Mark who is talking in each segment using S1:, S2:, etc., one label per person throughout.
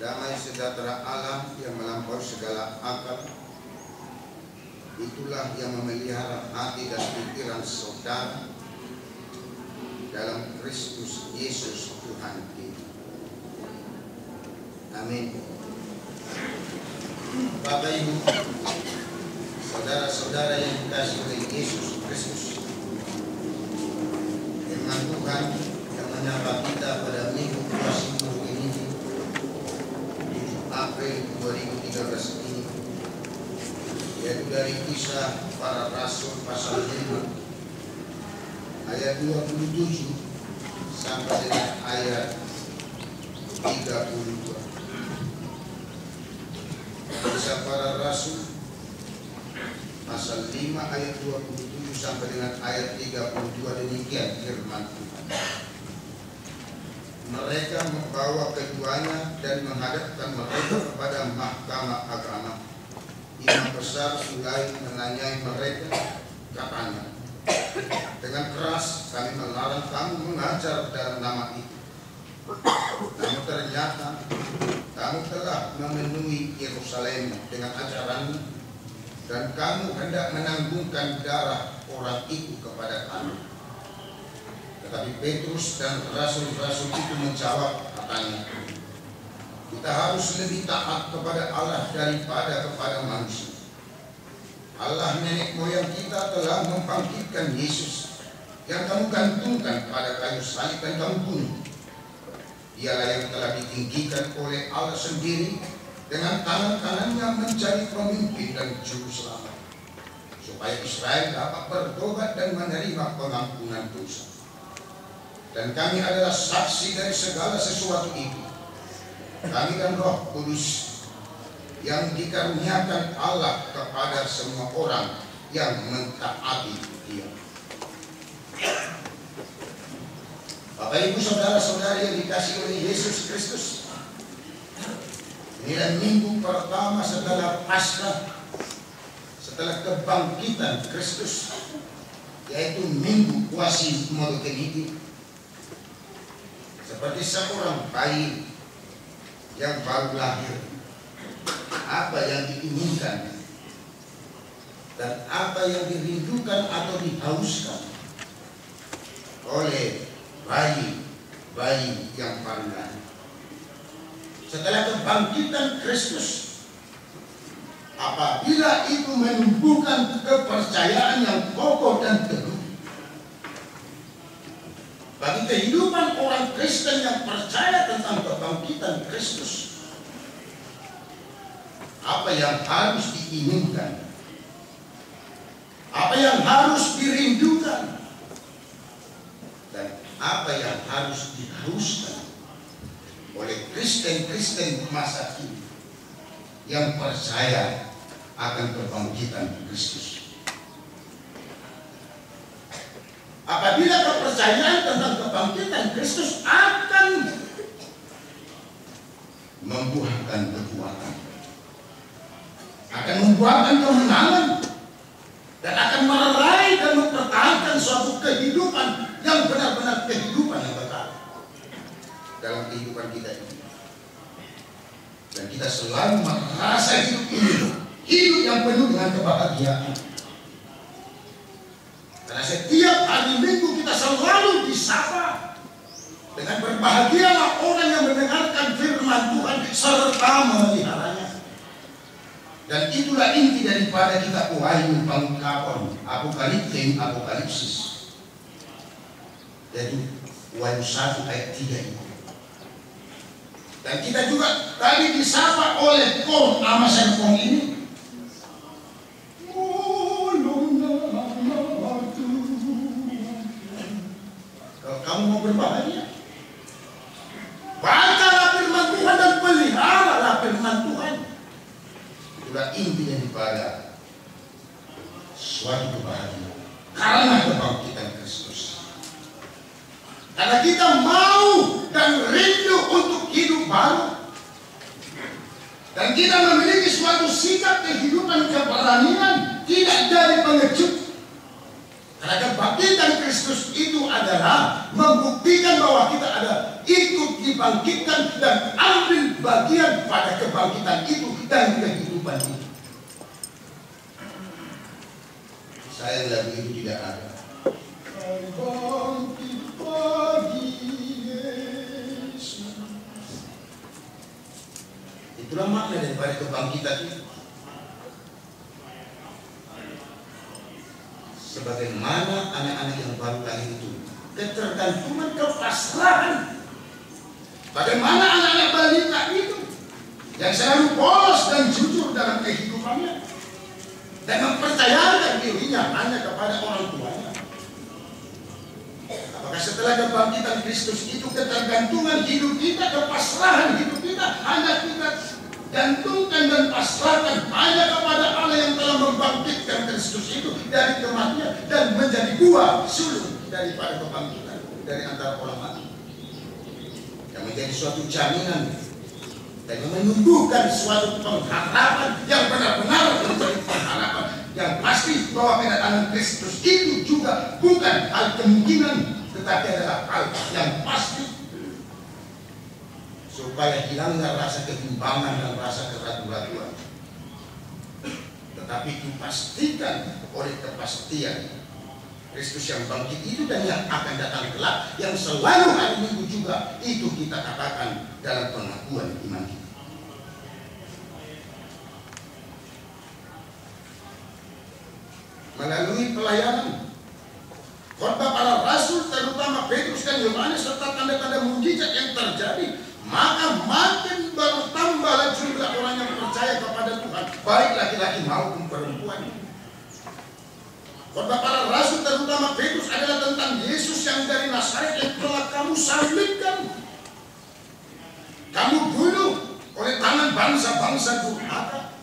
S1: damai sejahtera Allah yang melampaui segala akal, itulah yang memelihara hati dan pikiran saudara dalam Kristus Yesus Tuhan kita. Amin. Bapak Ibu, saudara-saudara yang dikasihi oleh Yesus Kristus, firman Tuhan yang menyapa kita pada minggu puasa ini 7 April 2013 ini, yaitu dari Kisah Para Rasul pasal 5 ayat 27 sampai dengan ayat 32. Kisah Para Rasul pasal 5 ayat 27 sampai dengan ayat 32, demikian firman Tuhan. Mereka membawa keduanya dan menghadapkan mereka kepada mahkamah agama. Imam besar mulai menanyai mereka, katanya, dengan keras kami melarang kamu mengajar dalam nama itu. Namun ternyata kamu telah memenuhi Yerusalem dengan ajaranmu, dan kamu hendak menanggungkan darah orang itu kepada kami. Tetapi Petrus dan rasul-rasul itu menjawab, katanya, kita harus lebih taat kepada Allah daripada kepada manusia. Allah nenek moyang kita telah membangkitkan Yesus yang kamu gantungkan pada kayu salib dan kamu bunuh. Dialah yang telah ditinggikan oleh Allah sendiri dengan tangan kanannya menjadi pemimpin dan juru selamat, supaya Israel dapat bertobat dan menerima pengampunan dosa. Dan kami adalah saksi dari segala sesuatu itu. Kami dan Roh Kudus yang dikaruniakan Allah kepada semua orang yang mentaati Dia. Bapak Ibu saudara-saudari yang dikasihi oleh Yesus Kristus, inilah minggu pertama setelah Paskah, setelah kebangkitan Kristus, yaitu minggu Puasa Molokenipi. Seperti seorang bayi yang baru lahir, apa yang diinginkan dan apa yang dirindukan atau dihauskan oleh bayi yang baru lahir. Setelah kebangkitan Kristus, apabila itu menumbuhkan kepercayaan yang kokoh dan teguh bagi kehidupan orang Kristen yang percaya tentang kebangkitan Kristus, apa yang harus diinginkan, apa yang harus dirindukan, dan apa yang harus diharuskan oleh Kristen-Kristen masa kini yang percaya akan kebangkitan Kristus. Apabila kepercayaan tentang kebangkitan Kristus akan membuahkan kekuatan, akan membuahkan kemenangan, dan akan meraih dan mempertahankan suatu kehidupan yang benar-benar kehidupan yang kekal dalam kehidupan kita ini. Dan kita selalu merasa hidup ini hidup yang penuh dengan kebahagiaan. Karena setiap hari Minggu kita selalu disapa dengan berbahagialah orang yang mendengarkan firman Tuhan serta memeliharanya. Dan itulah inti daripada kita wahyu pengungkapan Apokalipsis, yaitu Wahyu 1 ayat 3 ini. Dan kita juga tadi disapa oleh kong Amasan kong ini. Kalau kamu mau berbahagia, bacalah firman Tuhan dan peliharalah firman Tuhan. Itulah inti daripada suatu kebahagiaan karena kebangkitan Kristus. Karena kita mau dan rindu untuk hidup baru, dan kita memiliki suatu sikap kehidupan keberanian, tidak dari pengecut. Karena kebangkitan Kristus itu adalah membuktikan bahwa kita ada ikut dibangkitkan dan ambil bagian bagian pada kebangkitan itu dan kehidupan itu. Saya lagu itu tidak ada. Bangkit pagi Yesus. Itulah makna daripada kebangkitan itu. Sebagaimana anak-anak yang baru lahir itu, ketergantungan, kepasrahan. Bagaimana anak-anak balita itu yang selalu polos dan jujur dalam kehidupannya dan mempercayakan dirinya hanya kepada orang tuanya. Apakah setelah kebangkitan Kristus itu ketergantungan hidup kita, kepasrahan hidup kita hanya kita gantungkan dan pasrahkan hanya kepada Allah yang telah membangkitkan Kristus itu dari kematian dan menjadi buah sulung daripada kebangkitan dari antara orang mati, yang menjadi suatu jaminan dan menumbuhkan suatu pengharapan yang benar-benar menjadi pengharapan yang pasti bahwa kedatangan Kristus itu juga bukan hal kemungkinan, tetapi adalah hal yang pasti, supaya hilangnya rasa kebimbangan dan rasa keraguan-raguan, tetapi dipastikan oleh kepastian Kristus yang bangkit itu dan yang akan datang kelak, yang selalu hari Minggu juga itu kita katakan dalam pengakuan iman kita. Melalui pelayanan khotbah para rasul, terutama Petrus dan Yohanes, serta tanda-tanda mujizat yang terjadi, maka makin bertambahlah jumlah orang yang percaya kepada Tuhan, baik laki-laki maupun perempuan. Khotbah para rasul, terutama Petrus, adalah tentang Yesus yang dari Nazaret yang telah kamu salibkan, kamu bunuh oleh tangan bangsa-bangsa durhaka.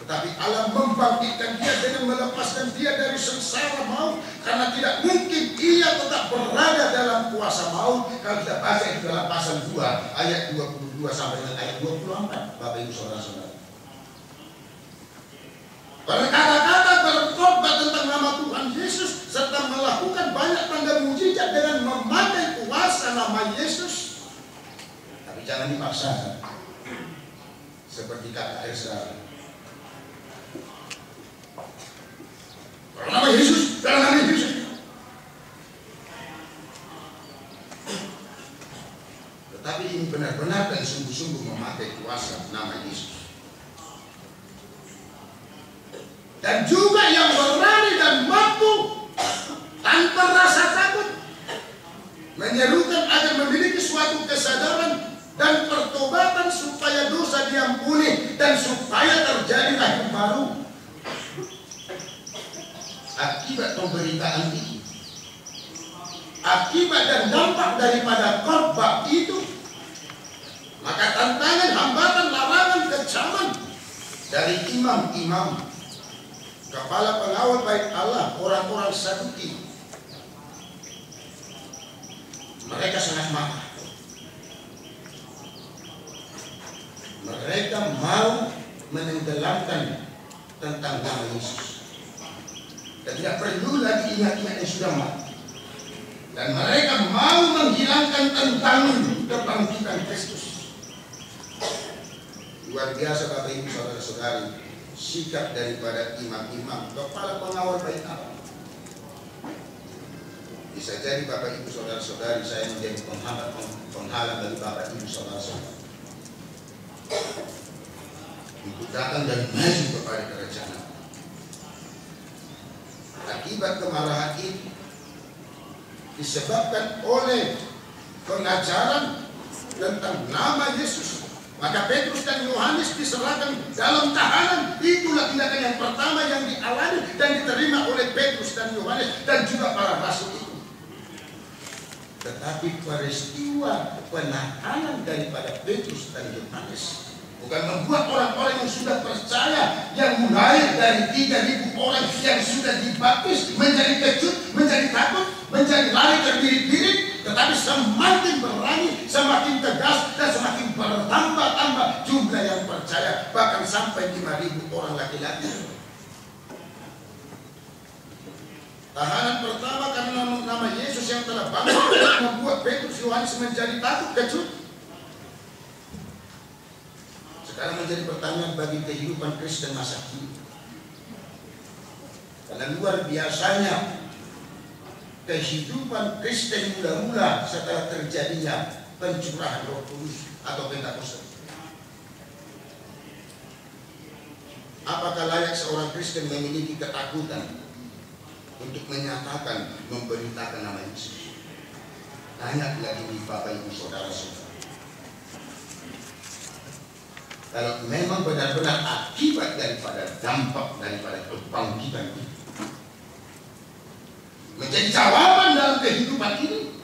S1: Tetapi Allah membangkitkan dia dengan melepaskan dia dari sengsara maut, karena tidak mungkin ia tetap berada dalam kuasa maut. Kalau kita baca itu dalam pasal 2 ayat 22 sampai dengan ayat 24, Bapak Ibu Saudara-saudara. Berkata-kata berkhotbah tentang nama Tuhan Yesus serta melakukan banyak tanda mujizat dengan memakai kuasa nama Yesus. Tapi jangan dipaksakan seperti kata Ezra. Dalam nama Yesus, dalam nama Yesus. Tetapi ini benar-benar dan sungguh-sungguh memakai kuasa nama Yesus. Dan juga yang berani dan mampu tanpa rasa takut menyerukan agar memiliki suatu kesadaran dan pertobatan supaya dosa diampuni dan supaya terjadi lahir baru. Akibat pemberitaan itu, akibat dan dampak daripada khotbah itu, maka tantangan, hambatan, larangan, kecaman dari imam-imam, kepala pengawal bait Allah, orang-orang Saduki, mereka sangat marah. Mereka mau menenggelamkan tentang nama Yesus. Dan tidak perlu lagi ingat-ingat yang sudah mati. Dan mereka mau menghilangkan tentang kebangkitan Kristus. Luar biasa Bapak Ibu Saudara-saudari, sikap daripada imam-imam, kepala pengawal bait Allah. Bisa jadi Bapak Ibu Saudara-saudari saya menjadi penghalang bagi Bapak Ibu Saudara-saudari untuk datang dan maju kepada kerajaan Allah. Akibat kemarahan itu disebabkan oleh pengajaran tentang nama Yesus, maka Petrus dan Yohanes diserahkan dalam tahanan. Itulah tindakan yang pertama yang dialami dan diterima oleh Petrus dan Yohanes dan juga para rasul itu. Tetapi peristiwa penahanan daripada Petrus dan Yohanes bukan membuat orang-orang yang sudah percaya, yang mulai dari 3.000 orang yang sudah dibaptis menjadi kejut, menjadi takut, menjadi lari terbirit-birit, tetapi semakin berani, semakin tegas, dan semakin bertambah-tambah jumlah yang percaya, bahkan sampai 5.000 orang laki-laki. Tahanan pertama karena nama Yesus yang telah bangkit membuat Petrus Yohanes menjadi takut, kejut. sekarang menjadi pertanyaan bagi kehidupan Kristen masa kini. Karena luar biasanya kehidupan Kristen mula-mula setelah terjadinya pencurahan Roh Kudus atau Pentakosta. Apakah layak seorang Kristen memiliki ketakutan untuk menyatakan, memberitakan nama Yesus? Tanya lagi di Bapak Ibu Saudara-saudara. Kalau memang benar-benar akibat daripada dampak daripada kebangkitan itu menjadi jawaban dalam kehidupan ini,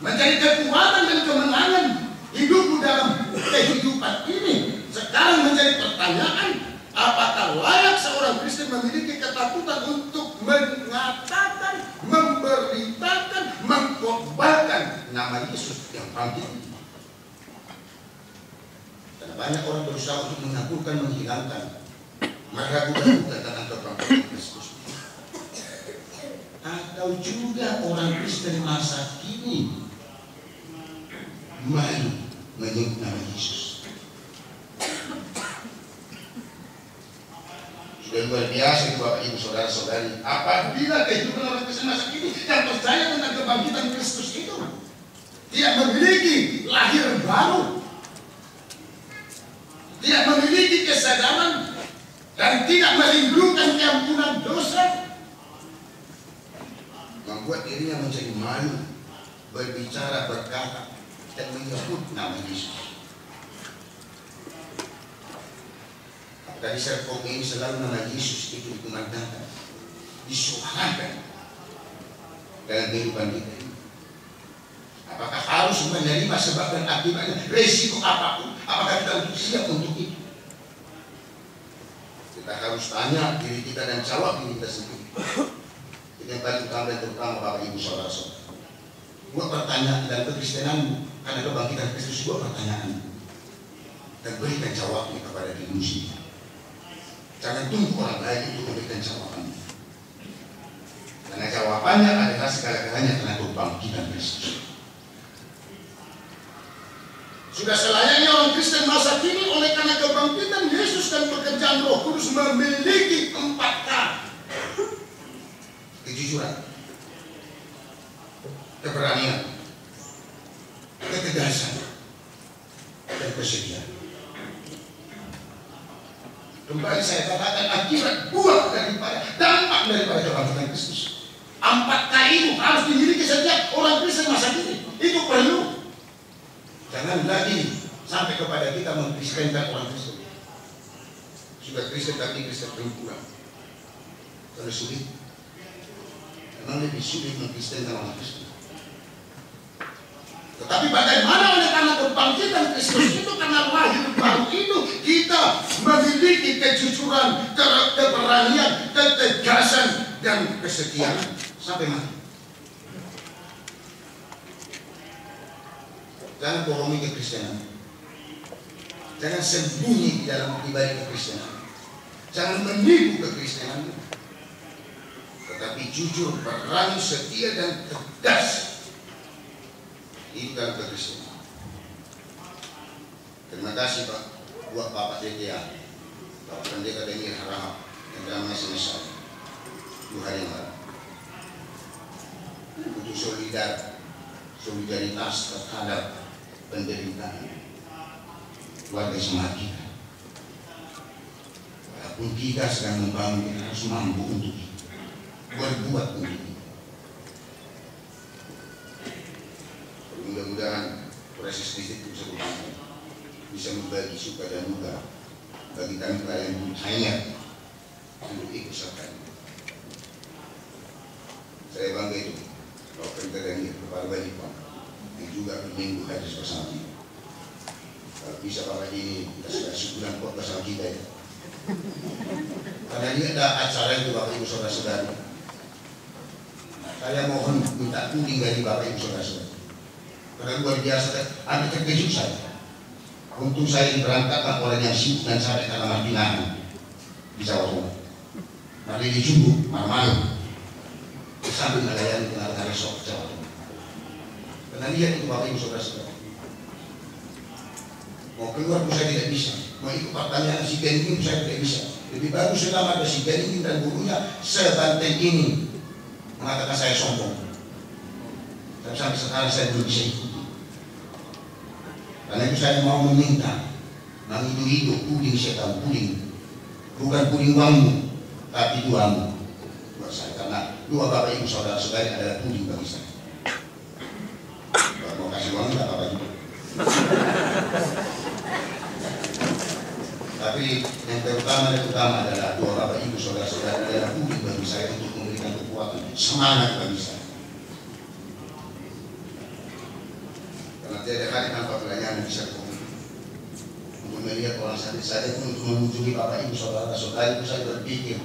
S1: menjadi kekuatan dan kemenangan hidupmu dalam kehidupan ini, sekarang menjadi pertanyaan, apakah layak seorang Kristen memiliki ketakutan untuk mengatakan, memberitakan, mengkhotbahkan nama Yesus yang bangkit? Karena banyak orang berusaha untuk mengaburkan, menghilangkan, meragukan tentang kebangkitan Kristus. Atau juga orang Kristen masa kini malu menyebut nama Yesus. Sudah luar biasa Bapak Ibu Saudara-saudari, apabila kehidupan orang Kristen masa kini yang percaya tentang kebangkitan Kristus itu tidak memiliki lahir baru, tidak memiliki kesadaran, dan tidak merindukan keampunan dosa, membuat dirinya menjadi malu berbicara, berkata, dan menyebut nama Yesus. Dari serpong ini selalu nama Yesus itu dikumandangkan, disuarakan dalam kehidupan kita ini. Apakah harus menerima sebab dan akibatnya, resiko apapun? Apakah kita untuk siap untuk itu? Kita harus tanya diri kita dan jawab diri kita sendiri. Itu yang paling utama dan terutama Bapak Ibu Saudara-saudara. Buat pertanyaan dalam kekristenanmu, karena kebangkitan Kristus, buat pertanyaan dan berikan jawabnya kepada dirimu sendiri. Jangan tunggu orang lain untuk memberikan jawabannya. Karena jawabannya adalah segala-galanya karena kebangkitan Kristus. Sudah selayaknya orang Kristen masa kini oleh karena kebangkitan Yesus dan pekerjaan Roh Kudus memiliki 4 K. Kejujuran, keberanian, ketegasan, dan kesediaan. Kembali saya katakan, akibat buah daripada dampak daripada kebangkitan Kristus. 4 K itu harus dimiliki setiap orang Kristen masa kini. Itu perlu. Jangan lagi sampai kepada kita mengkristenkan orang Kristen. Sudah Kristen tapi Kristen perempuan. Kalau sulit, memang lebih sulit mengkristenkan orang Kristen. Tetapi bagaimana oleh karena kebangkitan Kristus itu, karena lahir baru itu, kita memiliki kejujuran, keberanian, ketegasan, dan kesetiaan sampai mati. Jangan bohongi kekristenan. Jangan sembunyi di dalam pribadi kekristenan. Jangan menipu kekristenan. Tetapi jujur, berani, setia, dan tegas itu dalam kekristenan. Terima kasih Pak, buat Bapak DTA, Bapak Pendeta Demir Harahap, dan damai semesta Tuhan yang lalu. Butuh solidaritas terhadap penderitaan keluarga semangat kita. Walaupun kita sedang membangun, kita harus mampu untuk berbuat untuk itu. Mudah-mudahan proses kritik bisa berlangsung, bisa membagi suka dan duka bagi kami yang hanya untuk ikut serta. Saya bangga itu Bapak Pendeta Demir kepada banyak Pak yang juga berminggu hadis bersama kita. Kalau bisa Bapak ini kita sudah sebulan kok bersama kita ya. Karena ini ada acara itu Bapak Ibu Saudara-saudari. Saya mohon minta kuning dari Bapak Ibu Saudara-saudari. Karena luar biasa, ada terkejut saya. Untung saya diberangkatkan oleh yang sibuk dan sampai ke alamat binaan di Jawa Timur. Nanti dijumbu malam-malam sambil melayani dengan resort Jawa Timur. Karena lihat itu Bapak Ibu Saudara-saudara. Mau keluar pun saya tidak bisa. Mau ikut pertanyaan si Benny pun saya tidak bisa. Lebih bagus selama ada si Benny dan gurunya sebanteng ini mengatakan saya sombong. Tapi sampai sekarang saya belum bisa ikuti. Karena itu saya mau meminta hidup puding setan puding, bukan puding bambu, tapi duamu buat saya. Karena dua bapak ibu saudara-saudari adalah puding bagi saya. Kalau mau kasih uang tidak apa-apa juga. Tapi yang terutama dan utama adalah dua bapak ibu saudara-saudari adalah puding bagi saya untuk memberikan kekuatan, semangat bagi saya. Karena tiada hari tanpa pelayanan bisa untuk melihat orang sakit saya pun untuk mengunjungi bapak ibu saudara-saudari itu saya berpikir,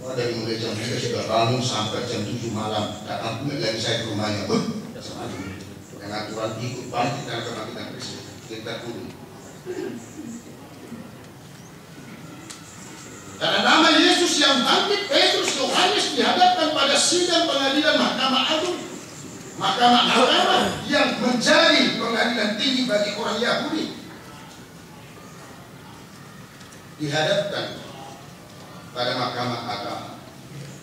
S1: wah dari mulai jam 3 sudah bangun sampai jam 7 malam datang pula lagi saya ke rumahnya. Dengan Tuhan ikut bangkit dan kebangkitan Kristus kita pun. Karena nama Yesus yang bangkit, Petrus Yohanes dihadapkan pada sidang pengadilan Mahkamah Agung. Mahkamah yang menjadi pengadilan tinggi bagi orang Yahudi. Dihadapkan pada mahkamah agama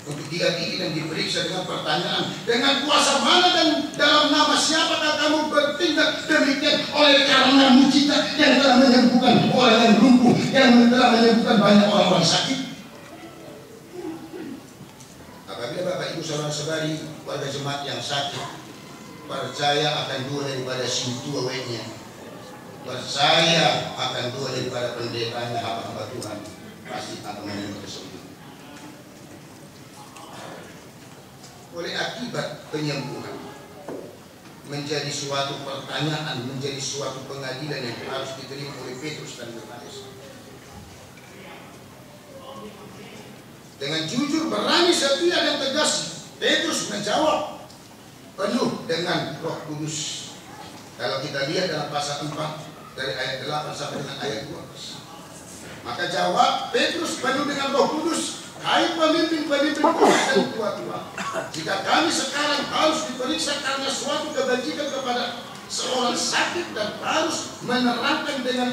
S1: untuk diadili dan diperiksa dengan pertanyaan, dengan kuasa mana dan dalam nama siapakah kamu bertindak demikian? Oleh karena mujizat yang telah menyembuhkan orang yang lumpuh, yang telah menyembuhkan banyak orang-orang sakit. Apabila bapak ibu saudara-saudari warga jemaat yang sakit percaya akan dua daripada sintuawenya, percaya akan dua daripada pendetanya hamba-hamba Tuhan, pasti akan menerima kesembuhan. Oleh akibat penyembuhan menjadi suatu pertanyaan, menjadi suatu pengadilan yang harus diterima oleh Petrus dan Yohanes. Dengan jujur, berani, setia dan tegas, Petrus menjawab penuh dengan Roh Kudus. Kalau kita lihat dalam pasal 4 dari ayat 8 sampai dengan ayat 12, maka jawab Petrus penuh dengan Roh Kudus, hai pemimpin-pemimpin dan tua-tua, jika kami sekarang harus diperiksa karena suatu kebajikan kepada seorang sakit dan harus menerangkan dengan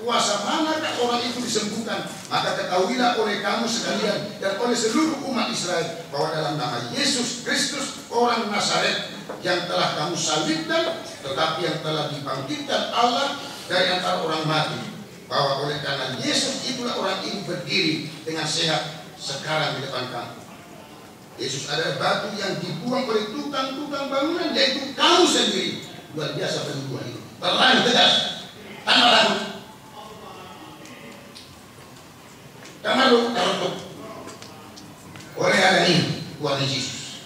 S1: kuasa manakah orang itu disembuhkan, maka ketahuilah oleh kamu sekalian dan oleh seluruh umat Israel bahwa dalam nama Yesus Kristus orang Nazaret yang telah kamu salibkan, tetapi yang telah dibangkitkan Allah dari antara orang mati, bahwa oleh karena Yesus itulah orang ini berdiri dengan sehat sekarang di depan kamu. Yesus adalah batu yang dibuang oleh tukang-tukang bangunan, yaitu kamu sendiri. Luar biasa penubuhan itu, terang tegas, tanpa ragu. Kamaru taruh oleh ada ini Tuhan Yesus.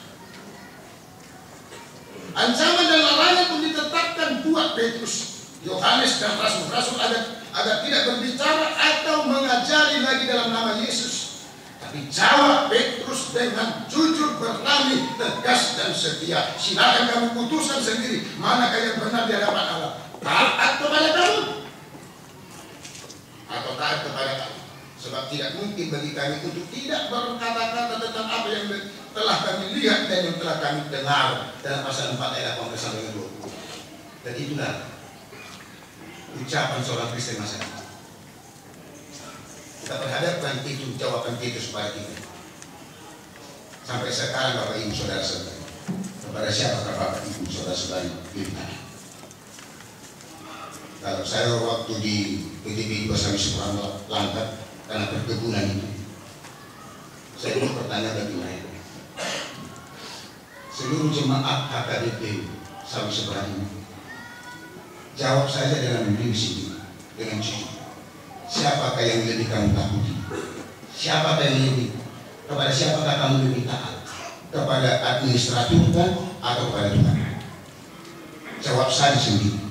S1: Ancaman dan larangan pun ditetapkan buat Petrus, Yohanes dan rasul-rasul agar tidak berbicara atau mengajari lagi dalam nama Yesus. Tapi jawab Petrus dengan jujur, berani, tegas dan setia. Silakan kamu putuskan sendiri manakah yang benar di hadapan Allah. Taat kepada kamu atau taat kepada kamu. Sebab tidak mungkin bagi kami untuk tidak berkata-kata tentang apa yang telah kami lihat dan yang telah kami dengar dalam pasal 4 ayat 18 sampai 20. Dan itulah ucapan seorang Kristen masa ini. Kita berhadapkan itu jawaban Petrus kepada kita. Sampai sekarang Bapak Ibu Saudara-saudari, kepada siapakah Bapak Ibu Saudara-saudari kita? Kalau saya waktu di PTB Basami Sukarno Langkat karena perkebunan itu, saya ingin bertanya bagi mereka, seluruh jemaat HKBP Sawi Seberang, jawab saja dengan diri sendiri, dengan jujur. Siapakah yang lebih kamu takuti? Siapakah yang lebih? Kepada siapakah kamu lebih taat? Kepada administrator atau kepada Tuhan? Jawab saja sendiri.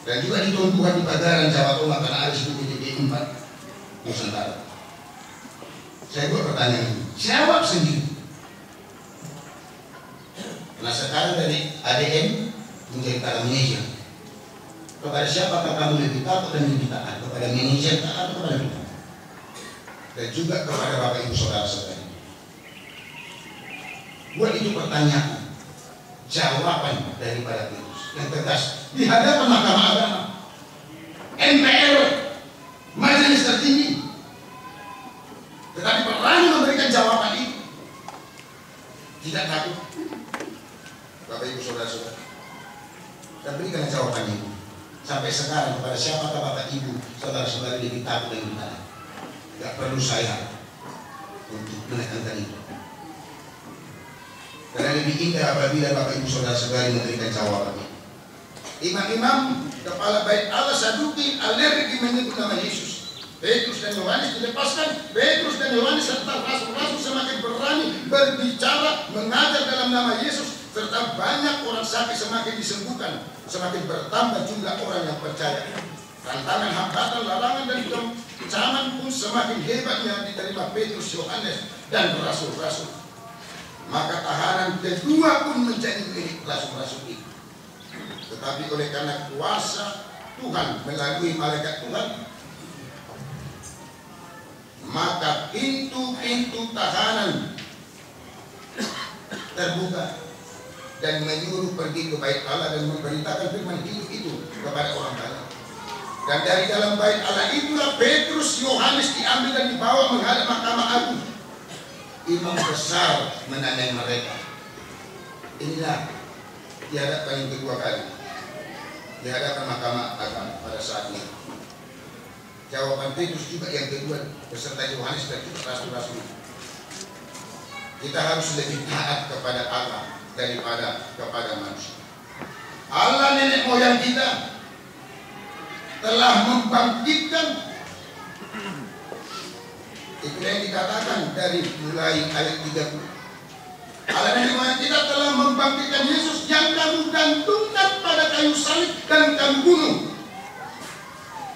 S1: Dan juga ditumbuhkan di Padaran Jawa Tengah karena ada sebuah PTB 4 Nusantara. Saya buat pertanyaan ini, jawab sendiri. Karena sekarang dari ADM menjadi para manajer. Kepada siapakah kamu lebih takut dan lebih taat? Kepada manajer atau kepada Tuhan? Dan juga kepada Bapak Ibu Saudara-saudari. Buat itu pertanyaan. jawaban daripada Petrus yang tegas di hadapan Mahkamah Agama, MPR, Majelis Tertinggi, tetapi berani memberikan jawaban itu. Tidak takut. Bapak Ibu Saudara-saudara, dan berikan jawabannya itu. Sampai sekarang kepada siapakah Bapak Ibu Saudara-saudara lebih takut dan lebih. Tidak perlu saya untuk menekankan itu. Karena lebih indah apabila Bapak Ibu Saudara-saudara memberikan jawabannya. Imam-imam kepala bait Allah Saduki alergi menyebut nama Yesus. Petrus dan Yohanes dilepaskan. Petrus dan Yohanes serta rasul-rasul semakin berani berbicara, mengajar dalam nama Yesus, serta banyak orang sakit semakin disembuhkan. Semakin bertambah jumlah orang yang percaya. Tantangan, hambatan, larangan dan kecaman pun semakin hebatnya diterima Petrus, Yohanes dan rasul-rasul. Maka tahanan kedua pun menjadi milik rasul-rasul itu. Tetapi oleh karena kuasa Tuhan melalui malaikat Tuhan, maka pintu-pintu tahanan terbuka dan menyuruh pergi ke bait Allah dan memberitakan firman hidup itu kepada orang banyak. Dan dari dalam bait Allah itulah Petrus, Yohanes diambil dan dibawa menghadap Mahkamah Agung. Imam besar menanyai mereka. Inilah di hadapan yang kedua kali, di hadapan Mahkamah Agung pada saat ini. Jawaban Petrus juga yang kedua beserta Yohanes dan juga rasul-rasul. Kita harus lebih taat kepada Allah daripada kepada manusia. Allah nenek moyang kita telah membangkitkan, itu yang dikatakan dari mulai ayat 30. Allah nenek moyang kita telah membangkitkan Yesus yang kamu gantungkan pada kayu salib dan kamu bunuh.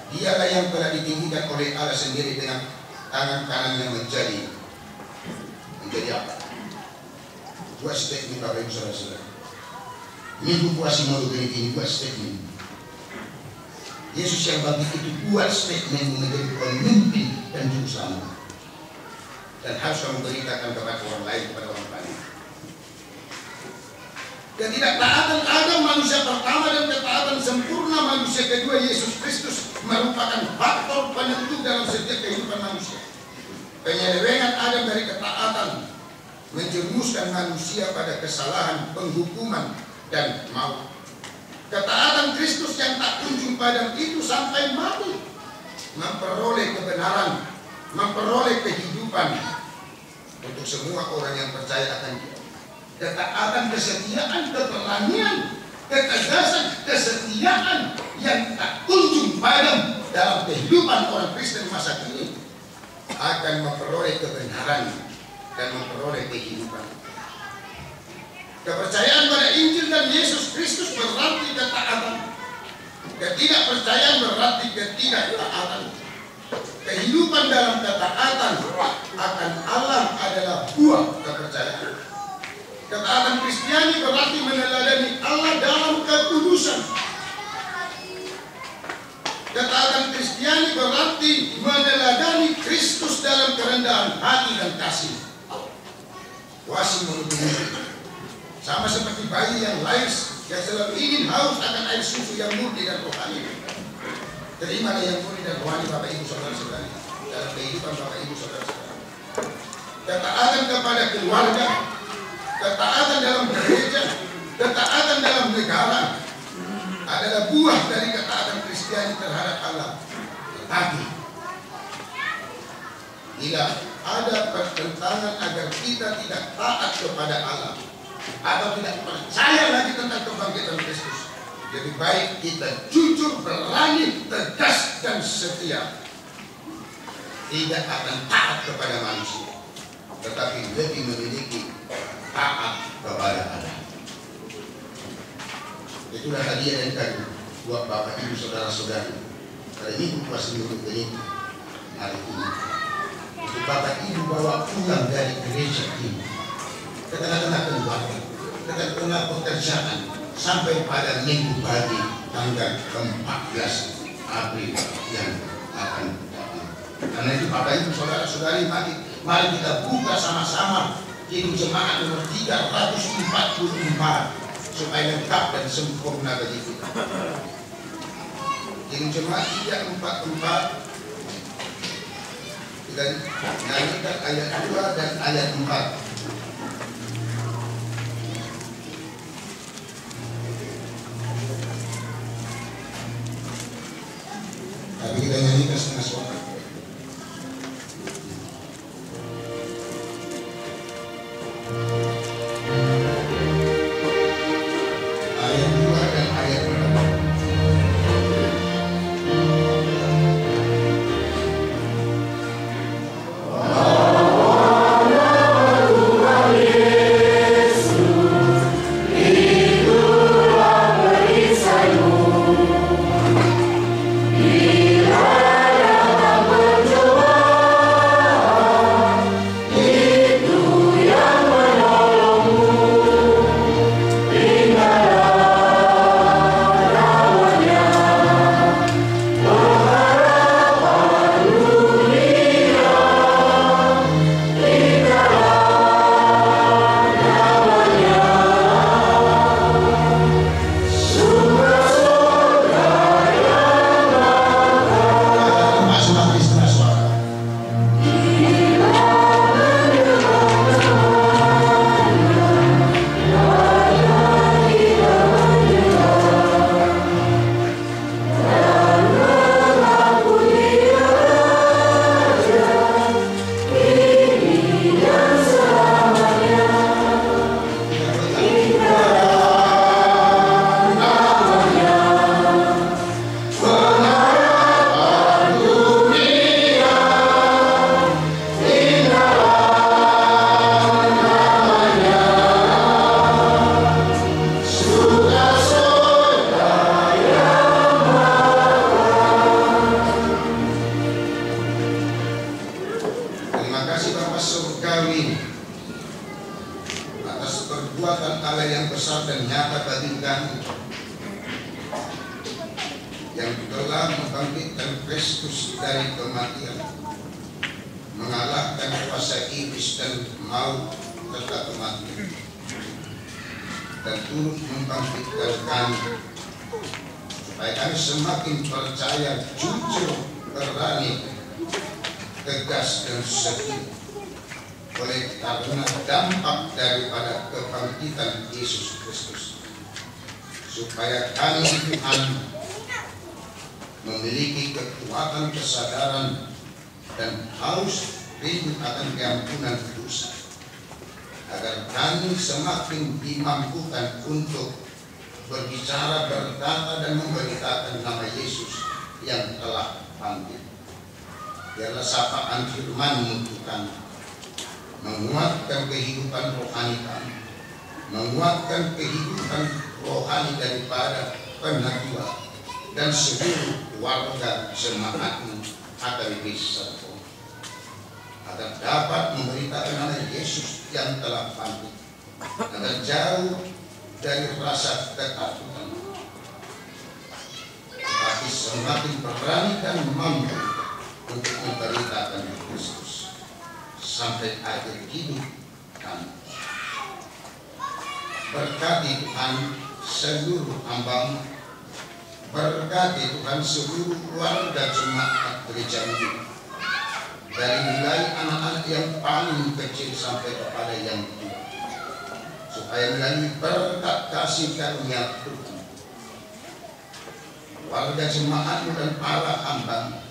S1: Dialah yang telah ditinggikan oleh Allah sendiri dengan tangan kanannya menjadi apa? Dua statement Bapak Ibu Saudara-saudara. Minggu puasa mau ini dua statement. Yesus yang bangkit itu buat statement menjadi pemimpin dan juru selamat. Dan harus kamu beritakan kepada orang lain, kepada orang lain. Ketidaktaatan Adam manusia pertama dan ketaatan sempurna manusia kedua Yesus Kristus merupakan faktor penentu dalam setiap kehidupan manusia. Penyelewengan Adam dari ketaatan menjerumuskan manusia pada kesalahan, penghukuman, dan maut. Ketaatan Kristus yang tak kunjung padam itu sampai mati memperoleh kebenaran, memperoleh kehidupan untuk semua orang yang percaya akan Dia. Ketaatan, kesetiaan, keberanian, ketegasan, kesetiaan yang tak kunjung padam dalam kehidupan orang Kristen masa kini akan memperoleh kebenaran dan memperoleh kehidupan. Kepercayaan pada Injil dan Yesus Kristus berarti ketaatan. Ketidakpercayaan berarti ketidaktaatan. Kehidupan dalam ketaatan akan Allah adalah buah kepercayaan. Ketaatan Kristiani berarti meneladani Allah dalam kekudusan. Ketaatan Kristiani berarti meneladani Kristus dalam kerendahan hati dan kasih. Wasi menutupi. Sama seperti bayi yang lahir yang selalu ingin haus akan air susu yang murni dan rohani. Terimalah yang murni dan rohani Bapak Ibu Saudara-saudara dalam kehidupan Bapak Ibu Saudara-saudara. Ketaatan kepada keluarga, ketaatan dalam gereja, ketaatan dalam negara adalah buah dari ketaatan Kristiani terhadap Allah. Tetapi bila ada pertentangan agar kita tidak taat kepada Allah atau tidak percaya lagi tentang kebangkitan Kristus, lebih baik kita jujur, berani, tegas, dan setia. Tidak akan taat kepada manusia, tetapi lebih memiliki taat kepada Allah. Itulah hadiah yang kami buat Bapak Ibu Saudara-saudari pada minggu puasa minggu ini hari ini. Untuk Bapak Ibu bawa pulang dari gereja ini ke tengah-tengah keluarga, ke tengah-tengah pekerjaan sampai pada minggu pagi tanggal 14 April yang akan datang. Karena itu Bapak Ibu Saudara-saudari, mari kita buka sama-sama Kitab Jemaat nomor 344 supaya lengkap dan sempurna bagi kita. Jadi jemaat 344 kita nyanyikan ayat 2 dan ayat 4. Tapi kita nyanyikan setengah suara. Ayat 2 dan ayat 4. Supaya kami Tuhan memiliki kekuatan kesadaran dan haus rindu akan keampunan dosa, agar kami semakin dimampukan untuk berbicara, berkata, dan memberitakan nama Yesus yang telah bangkit. Biarlah sapaan firman-Mu Tuhan menguatkan kehidupan rohani kami, menguatkan kehidupan rohani daripada penatua dan seluruh warga jemaat-Mu HKBP Serpong, agar dapat memberitakan nama Yesus yang telah bangkit, agar jauh dari rasa ketakutan, tetapi semakin berani dan mampu untuk memberitakan Kristus sampai akhir hidup kami. Berkati Tuhan seluruh hamba-Mu, berkati Tuhan seluruh keluarga jemaat gereja ini, dari mulai anak-anak yang paling kecil sampai kepada yang tua, supaya melalui berkat kasih karunia Tuhan, warga jemaat-Mu dan para hamba-Mu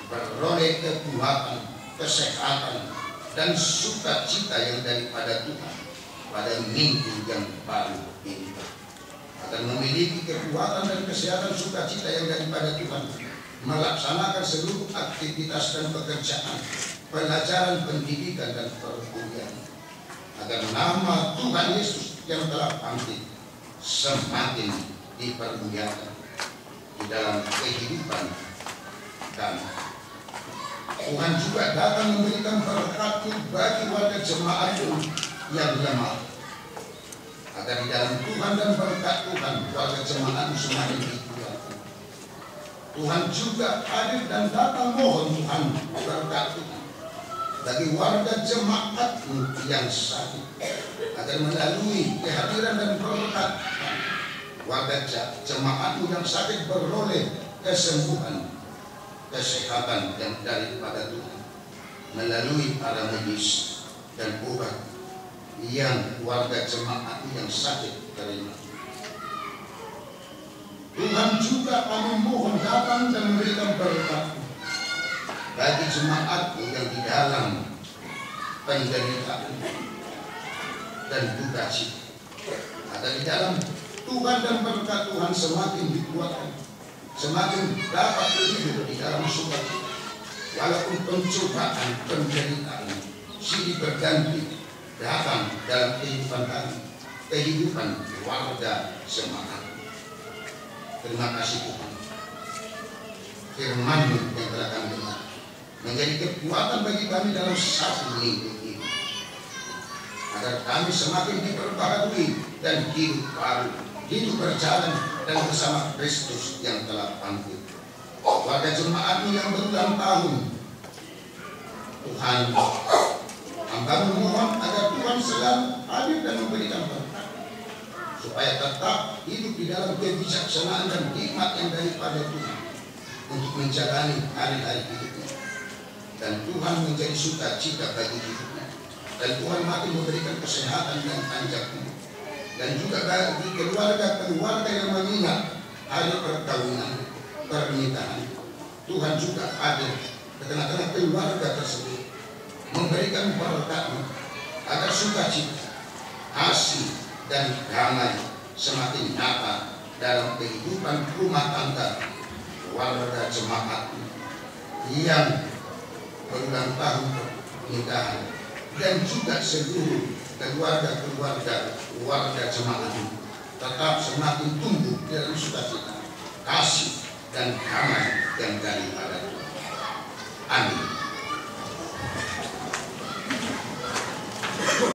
S1: beroleh kekuatan, kesehatan, dan sukacita yang daripada Tuhan pada minggu yang baru ini, akan memiliki kekuatan dan kesehatan, sukacita yang daripada Tuhan, melaksanakan seluruh aktivitas dan pekerjaan, pelajaran, pendidikan, dan perkuliahan, agar nama Tuhan Yesus yang telah bangkit semakin dipermuliakan di dalam kehidupan kami. Tuhan juga datang memberikan berkat bagi warga jemaat yang lemah, agar di dalam Tuhan dan berkat Tuhan warga jemaat semakin dikuatkan. Tuhan juga hadir dan datang mohon Tuhan berkat Tuhan bagi warga jemaatmu yang sakit, agar melalui kehadiran dan berkat warga jemaatmu yang sakit beroleh kesembuhan, kesehatan yang daripada Tuhan melalui para medis dan obat yang warga jemaatmu yang sakit terima. Tuhan juga kami mohon datang dan memberikan berkat bagi jemaatmu yang di dalam penderitaan dan duka cita, agar di dalam Tuhan dan berkat Tuhan semakin dikuatkan, semakin dapat hidup di dalam sukacita, walaupun pencobaan, penderitaan silih berganti datang dalam kehidupan kami, kehidupan warga jemaat. Terima kasih Tuhan, firman-Mu yang telah kami dengar menjadi kekuatan bagi kami dalam satu minggu ini, agar kami semakin diperbaharui dan hidup baru, hidup berjalan dan bersama Kristus yang telah bangkit. Warga jemaat-Mu yang berulang tahun, Tuhan, hamba-Mu mohon agar Tuhan selalu hadir dan memberikan berkat, supaya tetap hidup di dalam kebijaksanaan dan hikmat yang daripada Tuhan untuk menjalani hari-hari hidupnya, dan Tuhan menjadi sukacita bagi hidupnya, dan Tuhan makin memberikan kesehatan dan panjang umur, dan juga bagi keluarga-keluarga yang mengingat hari perkawinan, pernikahan. Tuhan juga hadir ke tengah-tengah keluarga tersebut, memberikan berkat-Mu agar sukacita, kasih dan damai semakin nyata dalam kehidupan rumah tangga warga jemaat yang berulang tahun pernikahan, dan juga seluruh keluarga-keluarga warga jemaat tetap semakin tumbuh dalam sukacita, kasih dan damai yang daripada Tuhan. Amin.